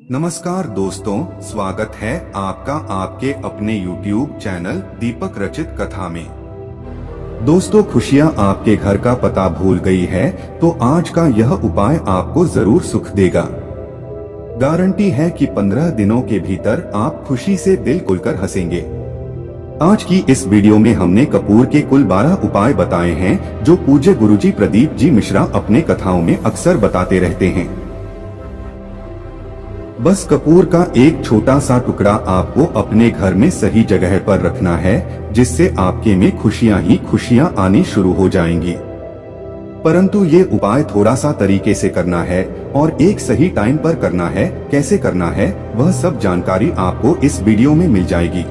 नमस्कार दोस्तों, स्वागत है आपका आपके अपने YouTube चैनल दीपक रचित कथा में। दोस्तों, खुशियां आपके घर का पता भूल गई है तो आज का यह उपाय आपको जरूर सुख देगा। गारंटी है कि 15 दिनों के भीतर आप खुशी से दिल खुलकर हंसेंगे। आज की इस वीडियो में हमने कपूर के कुल 12 उपाय बताए हैं जो पूज्य गुरुजी प्रदीप जी मिश्रा अपने कथाओं में अक्सर बताते रहते हैं। बस कपूर का एक छोटा सा टुकड़ा आपको अपने घर में सही जगह पर रखना है, जिससे आपके में खुशियां ही खुशियां आनी शुरू हो जाएंगी। परंतु ये उपाय थोड़ा सा तरीके से करना है और एक सही टाइम पर करना है। कैसे करना है वह सब जानकारी आपको इस वीडियो में मिल जाएगी।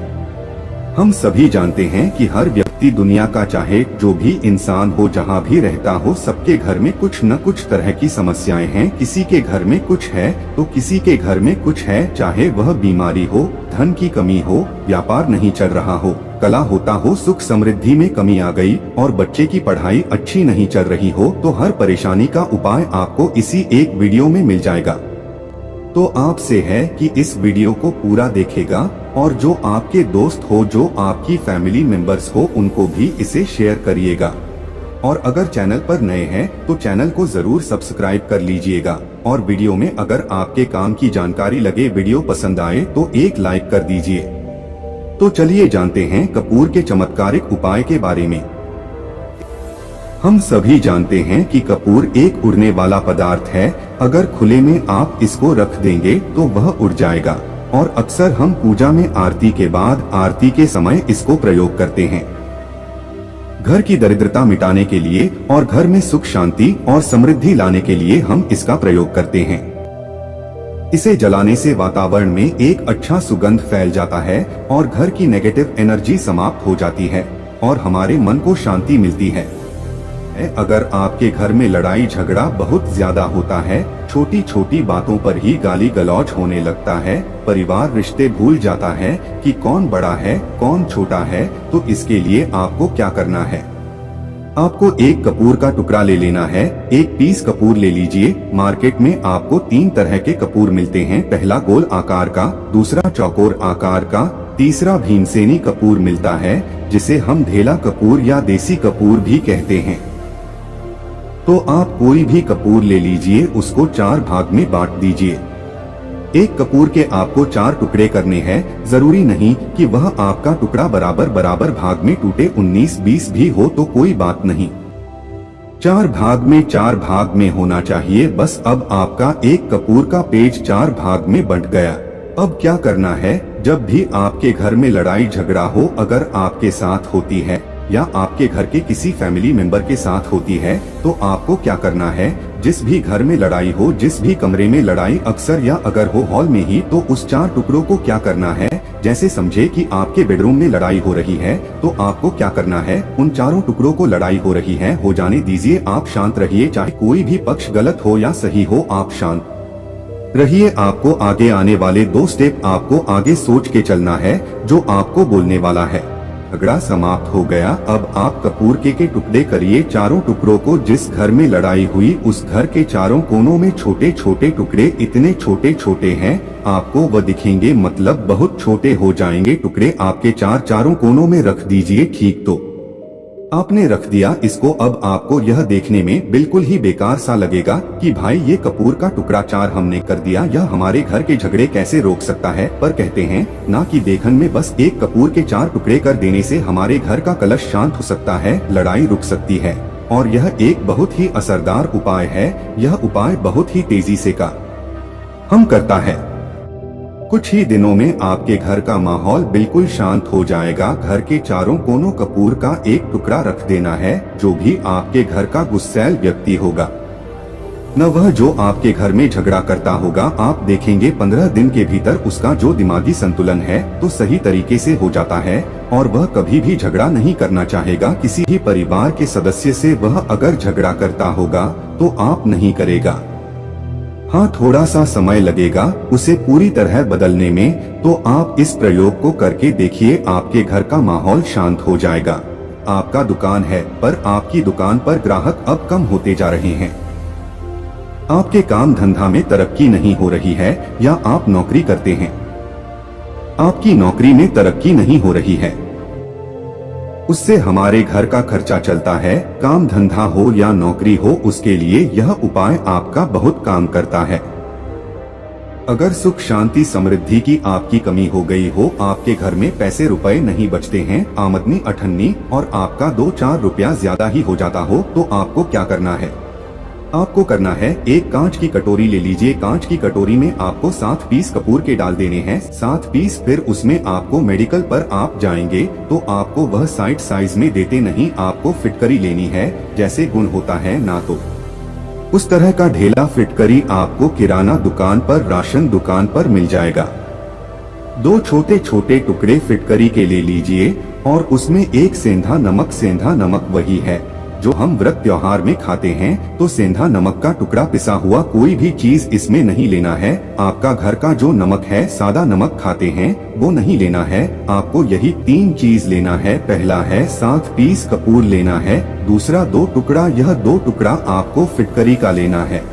हम सभी जानते हैं कि हर व्यक्ति, दुनिया का चाहे जो भी इंसान हो, जहाँ भी रहता हो, सबके घर में कुछ न कुछ तरह की समस्याएं हैं। किसी के घर में कुछ है तो किसी के घर में कुछ है, चाहे वह बीमारी हो, धन की कमी हो, व्यापार नहीं चल रहा हो, कला होता हो, सुख समृद्धि में कमी आ गई और बच्चे की पढ़ाई अच्छी नहीं चल रही हो, तो हर परेशानी का उपाय आपको इसी एक वीडियो में मिल जाएगा। तो आपसे है कि इस वीडियो को पूरा देखेगा और जो आपके दोस्त हो, जो आपकी फैमिली मेंबर्स हो, उनको भी इसे शेयर करिएगा। और अगर चैनल पर नए हैं तो चैनल को जरूर सब्सक्राइब कर लीजिएगा। और वीडियो में अगर आपके काम की जानकारी लगे, वीडियो पसंद आए तो एक लाइक कर दीजिए। तो चलिए जानते हैं कपूर के चमत्कारिक उपाय के बारे में। हम सभी जानते हैं कि कपूर एक उड़ने वाला पदार्थ है। अगर खुले में आप इसको रख देंगे तो वह उड़ जाएगा। और अक्सर हम पूजा में आरती के बाद, आरती के समय इसको प्रयोग करते हैं। घर की दरिद्रता मिटाने के लिए और घर में सुख शांति और समृद्धि लाने के लिए हम इसका प्रयोग करते हैं। इसे जलाने से वातावरण में एक अच्छा सुगंध फैल जाता है और घर की नेगेटिव एनर्जी समाप्त हो जाती है और हमारे मन को शांति मिलती है। अगर आपके घर में लड़ाई झगड़ा बहुत ज्यादा होता है, छोटी छोटी बातों पर ही गाली गलौज होने लगता है, परिवार रिश्ते भूल जाता है कि कौन बड़ा है कौन छोटा है, तो इसके लिए आपको क्या करना है? आपको एक कपूर का टुकड़ा ले लेना है। एक पीस कपूर ले लीजिए। मार्केट में आपको 3 तरह के कपूर मिलते हैं। पहला गोल आकार का, दूसरा चौकोर आकार का, तीसरा भीमसेनी कपूर मिलता है, जिसे हम ढेला कपूर या देसी कपूर भी कहते हैं। तो आप कोई भी कपूर ले लीजिए, उसको 4 भाग में बांट दीजिए। एक कपूर के आपको 4 टुकड़े करने हैं। जरूरी नहीं कि वह आपका टुकड़ा बराबर बराबर भाग में टूटे, 19-20 भी हो तो कोई बात नहीं। 4 भाग में 4 भाग में होना चाहिए। बस अब आपका एक कपूर का पेज 4 भाग में बंट गया। अब क्या करना है? जब भी आपके घर में लड़ाई झगड़ा हो, अगर आपके साथ होती है या आपके घर के किसी फैमिली मेंबर के साथ होती है, तो आपको क्या करना है? जिस भी घर में लड़ाई हो, जिस भी कमरे में लड़ाई अक्सर या अगर हो हॉल में ही, तो उस 4 टुकड़ों को क्या करना है? जैसे समझे कि आपके बेडरूम में लड़ाई हो रही है, तो आपको क्या करना है? उन 4 टुकड़ों को लड़ाई हो रही है, हो जाने दीजिए। आप शांत रहिए, चाहे कोई भी पक्ष गलत हो या सही हो, आप शांत रहिए। आपको आगे आने वाले 2 स्टेप आपको आगे सोच के चलना है, जो आपको बोलने वाला है। झगड़ा समाप्त हो गया। अब आप कपूर के टुकड़े करिए। 4 टुकड़ों को जिस घर में लड़ाई हुई उस घर के 4 कोनों में छोटे छोटे टुकड़े, इतने छोटे छोटे हैं आपको वह दिखेंगे, मतलब बहुत छोटे हो जाएंगे। टुकड़े आपके 4 कोनों में रख दीजिए। ठीक, तो आपने रख दिया इसको। अब आपको यह देखने में बिल्कुल ही बेकार सा लगेगा कि भाई ये कपूर का टुकड़ा 4 हमने कर दिया, यह हमारे घर के झगड़े कैसे रोक सकता है? पर कहते हैं ना कि देखन में बस एक कपूर के 4 टुकड़े कर देने से हमारे घर का कलश शांत हो सकता है, लड़ाई रुक सकती है। और यह एक बहुत ही असरदार उपाय है। यह उपाय बहुत ही तेजी से काम करता है। कुछ ही दिनों में आपके घर का माहौल बिल्कुल शांत हो जाएगा। घर के 4 कोनों कपूर का एक टुकड़ा रख देना है। जो भी आपके घर का गुस्सैल व्यक्ति होगा, न वह जो आपके घर में झगड़ा करता होगा, आप देखेंगे 15 दिन के भीतर उसका जो दिमागी संतुलन है तो सही तरीके से हो जाता है और वह कभी भी झगड़ा नहीं करना चाहेगा। किसी भी परिवार के सदस्य से वह अगर झगड़ा करता होगा तो आप नहीं करेगा। हाँ, थोड़ा सा समय लगेगा उसे पूरी तरह बदलने में। तो आप इस प्रयोग को करके देखिए, आपके घर का माहौल शांत हो जाएगा। आपका दुकान है पर आपकी दुकान पर ग्राहक अब कम होते जा रहे हैं। आपके काम धंधा में तरक्की नहीं हो रही है या आप नौकरी करते हैं, आपकी नौकरी में तरक्की नहीं हो रही है, उससे हमारे घर का खर्चा चलता है, काम धंधा हो या नौकरी हो उसके लिए यह उपाय आपका बहुत काम करता है। अगर सुख शांति समृद्धि की आपकी कमी हो गई हो, आपके घर में पैसे रुपए नहीं बचते हैं, आमदनी अठन्नी और आपका 2-4 रुपया ज्यादा ही हो जाता हो, तो आपको क्या करना है? आपको करना है, एक कांच की कटोरी ले लीजिए। कांच की कटोरी में आपको 7 पीस कपूर के डाल देने हैं, 7 पीस। फिर उसमें आपको मेडिकल पर आप जाएंगे तो आपको वह साइज में देते नहीं, आपको फिटकरी लेनी है, जैसे गुण होता है ना, तो उस तरह का ढेला फिटकरी आपको किराना दुकान पर, राशन दुकान पर मिल जाएगा। 2 छोटे छोटे टुकड़े फिटकरी के ले लीजिए और उसमें एक सेंधा नमक, सेंधा नमक वही है जो हम व्रत त्योहार में खाते हैं, तो सेंधा नमक का टुकड़ा, पिसा हुआ कोई भी चीज इसमें नहीं लेना है। आपका घर का जो नमक है, सादा नमक खाते हैं, वो नहीं लेना है। आपको यही 3 चीज लेना है। पहला है 7 पीस कपूर लेना है, दूसरा 2 टुकड़ा, यह 2 टुकड़ा आपको फिटकरी का लेना है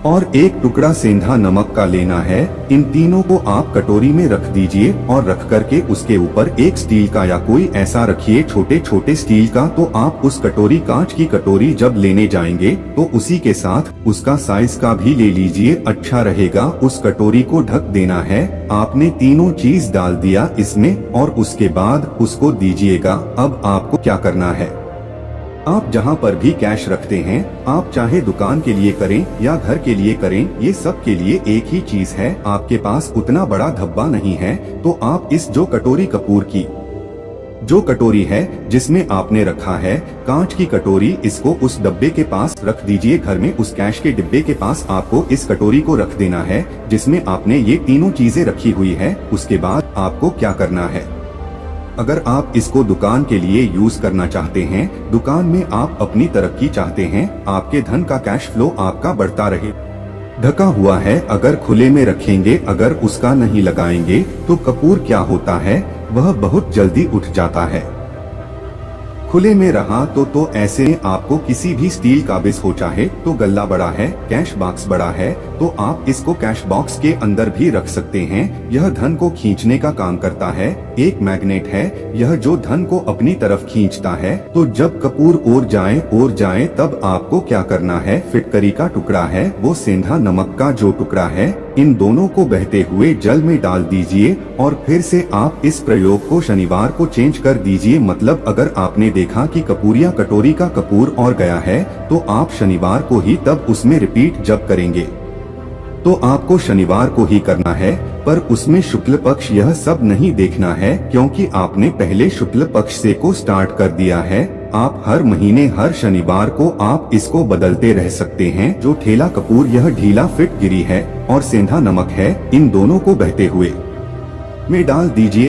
और 1 टुकड़ा सेंधा नमक का लेना है। इन तीनों को आप कटोरी में रख दीजिए और रख करके उसके ऊपर एक स्टील का या कोई ऐसा रखिए, छोटे छोटे स्टील का। तो आप उस कटोरी, कांच की कटोरी जब लेने जाएंगे तो उसी के साथ उसका साइज का भी ले लीजिए, अच्छा रहेगा। उस कटोरी को ढक देना है। आपने तीनों चीज डाल दिया इसमें और उसके बाद उसको दीजिएगा। अब आपको क्या करना है, आप जहां पर भी कैश रखते हैं, आप चाहे दुकान के लिए करें या घर के लिए करें, ये सब के लिए एक ही चीज है। आपके पास उतना बड़ा धब्बा नहीं है तो आप इस जो कटोरी कपूर की जो कटोरी है जिसमें आपने रखा है, कांच की कटोरी, इसको उस डब्बे के पास रख दीजिए। घर में उस कैश के डिब्बे के पास आपको इस कटोरी को रख देना है जिसमें आपने ये तीनों चीजें रखी हुई है। उसके बाद आपको क्या करना है, अगर आप इसको दुकान के लिए यूज करना चाहते हैं, दुकान में आप अपनी तरक्की चाहते हैं, आपके धन का कैश फ्लो आपका बढ़ता रहे, ढका हुआ है, अगर खुले में रखेंगे, अगर उसका नहीं लगाएंगे तो कपूर क्या होता है, वह बहुत जल्दी उठ जाता है। खुले में रहा तो ऐसे में आपको किसी भी स्टील का बिस हो, चाहे तो गल्ला बड़ा है, कैश बॉक्स बड़ा है, तो आप इसको कैश बॉक्स के अंदर भी रख सकते हैं। यह धन को खींचने का काम करता है, एक मैग्नेट है यह जो धन को अपनी तरफ खींचता है। तो जब कपूर और जाए तब आपको क्या करना है, फिटकरी का टुकड़ा है, वो सेंधा नमक का जो टुकड़ा है, इन दोनों को बहते हुए जल में डाल दीजिए और फिर से आप इस प्रयोग को शनिवार को चेंज कर दीजिए। मतलब अगर आपने देखा कि कपूरिया कटोरी का कपूर और गया है तो आप शनिवार को ही तब उसमें रिपीट जब करेंगे, तो आपको शनिवार को ही करना है। पर उसमें शुक्ल पक्ष यह सब नहीं देखना है, क्योंकि आपने पहले शुक्ल पक्ष से को स्टार्ट कर दिया है। आप हर महीने हर शनिवार को आप इसको बदलते रह सकते हैं। जो ठेला कपूर यह ढीला फिट गिरी है और सेंधा नमक है, इन दोनों को बहते हुए में डाल दीजिए।